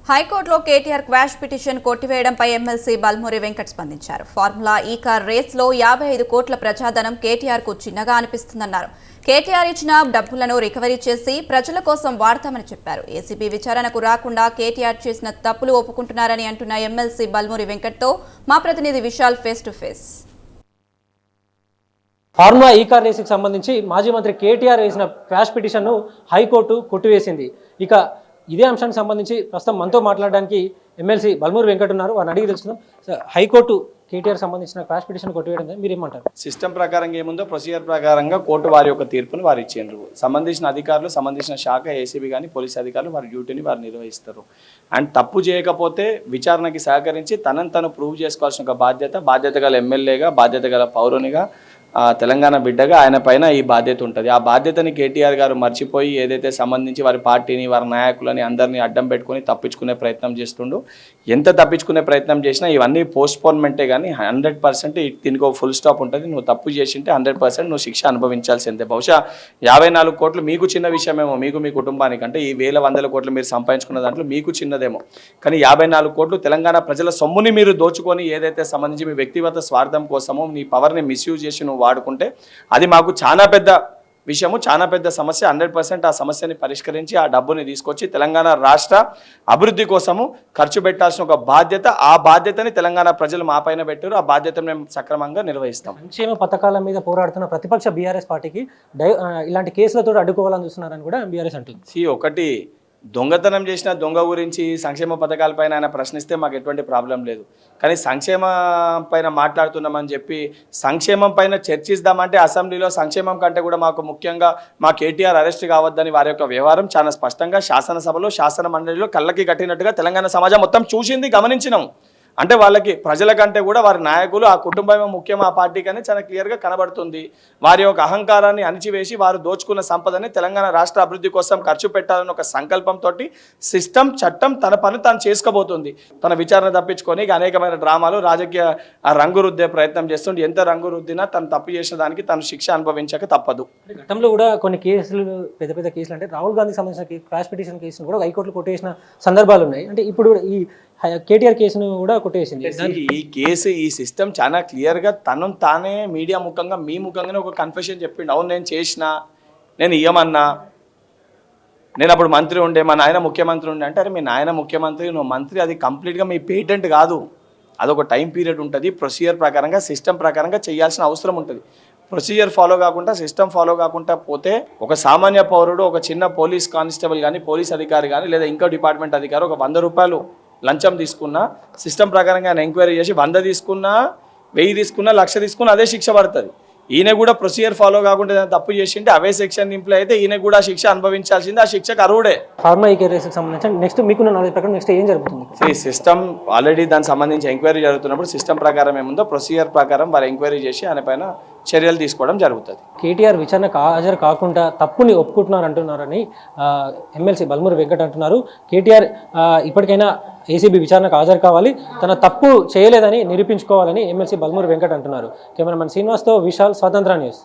హైకోర్టులో KTR quash petition కొట్టివేయడంపై MLC Balmoori Venkat స్పందించారు. ఫార్ములా ఈ కార్ రేస్లో 55 కోట్ల ప్రజాధనం కేటీఆర్కు చిన్నగా అనిపిస్తుందన్నారు. కేటీఆర్ ఇచ్చిన డబ్బులను రికవరీ చేసి ప్రజల కోసం వాడతామని చెప్పారు. ఏసీబీ విచారణకు రాకుండా కేటీఆర్ చేసిన తప్పులు ఒప్పుకుంటున్నారని అంటున్న ఎమ్మెల్సీ బల్మూరి వెంకట్తో మా ప్రతినిధి Vishal face to face. Formula ఈ కార్ రేసుకు సంబంధించి మాజీ మంత్రి కేటీఆర్ వేసిన క్వాష్ పిటిషన్ను హైకోర్టు కొట్టివేసింది. ఇక ఇదే అంశానికి సంబంధించి ప్రస్తుతం మనతో మాట్లాడడానికి ఎమ్మెల్సీ బల్మూరి వెంకట్ ఉన్నారు. వారిని అడిగి తెలుసుకుందాం. హైకోర్టు కేటీఆర్ సంబంధించిన క్వాష్ పిటిషన్ కొట్టివేయడం మీరేమంటారు? సిస్టమ్ ప్రకారంగా ఏముందో ప్రొసీజర్ ప్రకారంగా కోర్టు వారి యొక్క తీర్పును వారు ఇచ్చేందుకు సంబంధించిన అధికారులు, సంబంధించిన శాఖ, ఏసీబీ కానీ పోలీస్ అధికారులు వారి డ్యూటీని వారు నిర్వహిస్తారు. అండ్ తప్పు చేయకపోతే విచారణకి సహకరించి తను ప్రూవ్ చేసుకోవాల్సిన ఒక బాధ్యత గల ఎమ్మెల్యేగా, బాధ్యత గల పౌరునిగా, తెలంగాణ బిడ్డగా ఆయన పైన ఈ బాధ్యత ఉంటుంది. ఆ బాధ్యతని కేటీఆర్ గారు మర్చిపోయి ఏదైతే సంబంధించి వారి పార్టీని, వారి నాయకులని అందరినీ అడ్డం పెట్టుకొని తప్పించుకునే ప్రయత్నం చేస్తుండో, ఎంత తప్పించుకునే ప్రయత్నం చేసినా ఇవన్నీ పోస్ట్పోన్మెంటే కానీ 100% దీనికి ఒక ఫుల్ స్టాప్ ఉంటుంది. నువ్వు తప్పు చేసింటే 100% నువ్వు శిక్ష అనుభవించాల్సిందే. బహుశా 54 కోట్లు మీకు చిన్న విషయమేమో, మీకు మీ కుటుంబానికి, అంటే ఈ వేల వందల కోట్లు మీరు సంపాదించుకున్న దాంట్లో మీకు చిన్నదేమో, కానీ 54 కోట్లు తెలంగాణ ప్రజల సొమ్ముని మీరు దోచుకొని ఏదైతే సంబంధించి మీ వ్యక్తిగత స్వార్థం కోసమో నీ పవర్ని మిస్యూజ్ చేసి నువ్వు వాడుకుంటే అది మాకు చాలా పెద్ద విషయము, చాలా పెద్ద సమస్య. 100% ఆ సమస్యని పరిష్కరించి ఆ డబ్బుని తీసుకొచ్చి తెలంగాణ రాష్ట్ర అభివృద్ధి కోసము ఖర్చు పెట్టాల్సిన ఒక బాధ్యత, ఆ బాధ్యతని తెలంగాణ ప్రజలు మా పైన పెట్టారు. ఆ బాధ్యతను మేము సక్రమంగా నిర్వహిస్తాం. సంక్షేమ పథకాల మీద పోరాడుతున్న ప్రతిపక్ష బీఆర్ఎస్ పార్టీకి ఇలాంటి కేసులతో అడ్డుకోవాలని చూస్తున్నారని కూడా బీఆర్ఎస్ అంటుంది. ఒకటి దొంగతనం చేసిన దొంగ గురించి సంక్షేమ పథకాలపైన ఆయన ప్రశ్నిస్తే మాకు ఎటువంటి ప్రాబ్లం లేదు. కానీ సంక్షేమం పైన మాట్లాడుతున్నామని చెప్పి సంక్షేమం పైన చర్చిద్దామంటే అసెంబ్లీలో సంక్షేమం కంటే కూడా మాకు ముఖ్యంగా మా కేటీఆర్ అరెస్ట్ కావద్దని వారి యొక్క వ్యవహారం చాలా స్పష్టంగా శాసనసభలో, శాసన మండలిలో కళ్ళకి కట్టినట్టుగా తెలంగాణ సమాజం మొత్తం చూసింది, గమనించినాం. అంటే వాళ్ళకి ప్రజల కంటే కూడా వారి నాయకులు, ఆ కుటుంబమే ముఖ్యం ఆ పార్టీకి అని చాలా క్లియర్గా కనబడుతుంది. వారి యొక్క అహంకారాన్ని అణిచివేసి వారు దోచుకున్న సంపదని తెలంగాణ రాష్ట్ర అభివృద్ధి కోసం ఖర్చు పెట్టాలని ఒక సంకల్పంతో సిస్టమ్, చట్టం తన పని తాను చేసుకోబోతుంది. తన విచారణ తప్పించుకొని అనేకమైన డ్రామాలు, రాజకీయ రంగు రుద్దే ప్రయత్నం చేస్తుంటే ఎంత రంగు రుద్దినా తను తప్పు చేసిన దానికి తను శిక్ష అనుభవించక తప్పదు. గతంలో కూడా కొన్ని కేసులు, పెద్ద పెద్ద కేసులు, అంటే రాహుల్ గాంధీకి సంబంధించిన క్వాష్ పిటిషన్ కేసును కూడా హైకోర్టులో కొట్టేసిన సందర్భాలు ఉన్నాయి. అంటే ఇప్పుడు ఈ కేటీఆర్ కేసును కూడా కొట్టేసింది. ఈ కేసు, ఈ సిస్టమ్ చాలా క్లియర్గా తను తానే మీడియా ముఖంగా, మీ ముఖంగానే ఒక కన్ఫెషన్ చెప్పిండు. అవును నేను చేసిన, నేను ఇయ్యమన్నా, నేను అప్పుడు మంత్రి ఉండే, మా నాయన ముఖ్యమంత్రి ఉండే. అంటే అరే మీ నాయన ముఖ్యమంత్రి, నువ్వు మంత్రి, అది కంప్లీట్గా మీ పేటెంట్ కాదు, అదొక టైం పీరియడ్ ఉంటుంది. ప్రొసీజర్ ప్రకారంగా, సిస్టమ్ ప్రకారంగా చేయాల్సిన అవసరం ఉంటుంది. ప్రొసీజర్ ఫాలో కాకుండా, సిస్టమ్ ఫాలో కాకుండా పోతే ఒక సామాన్య పౌరుడు, ఒక చిన్న పోలీస్ కానిస్టేబుల్ కానీ, పోలీస్ అధికారి కానీ, లేదా ఇంకో డిపార్ట్మెంట్ అధికారి ఒక 100 రూపాయలు లంచం తీసుకున్నా, సిస్టమ్ ప్రకారంగా ఆయన ఎంక్వైరీ చేసి 100 తీసుకున్నా, 1000 తీసుకున్నా, 1,00,000 తీసుకున్నా అదే శిక్ష పడుతుంది. ఈయన కూడా ప్రొసీజర్ ఫాలో కాకుండా తప్పు చేసింటే అవే సెక్షన్ ఇంప్లై అయితే ఈయన కూడా శిక్ష అనుభవించాల్సింది, ఆ శిక్షకు అర్హుడే. ఫార్మా ఈ కేసుకు సంబంధించి నెక్స్ట్ మీకున్న నాలెడ్జ్ ప్రకారం నెక్స్ట్ ఏం జరుగుతుంది? సిస్టమ్ ఆల్రెడీ దానికి సంబంధించి ఎంక్వైరీ జరుగుతున్నప్పుడు సిస్టమ్ ప్రకారం ఏముందో ప్రొసీజర్ ప్రకారం వారు ఎంక్వైరీ చేసి ఆయన పైన చర్యలు తీసుకోవడం జరుగుతుంది. కేటీఆర్ విచారణకు హాజరు కాకుండా తప్పుని ఒప్పుకుంటున్నారు అంటున్నారని ఎమ్మెల్సీ బల్మూరి వెంకట్ అంటున్నారు. కేటీఆర్ ఇప్పటికైనా ఏసీబీ విచారణకు హాజరు కావాలి, తన తప్పు చేయలేదని నిరూపించుకోవాలని ఎమ్మెల్సీ బల్మూరి వెంకట్ అంటున్నారు. కెమెరామెన్ శ్రీనివాస్తో విశాల్, స్వతంత్ర న్యూస్.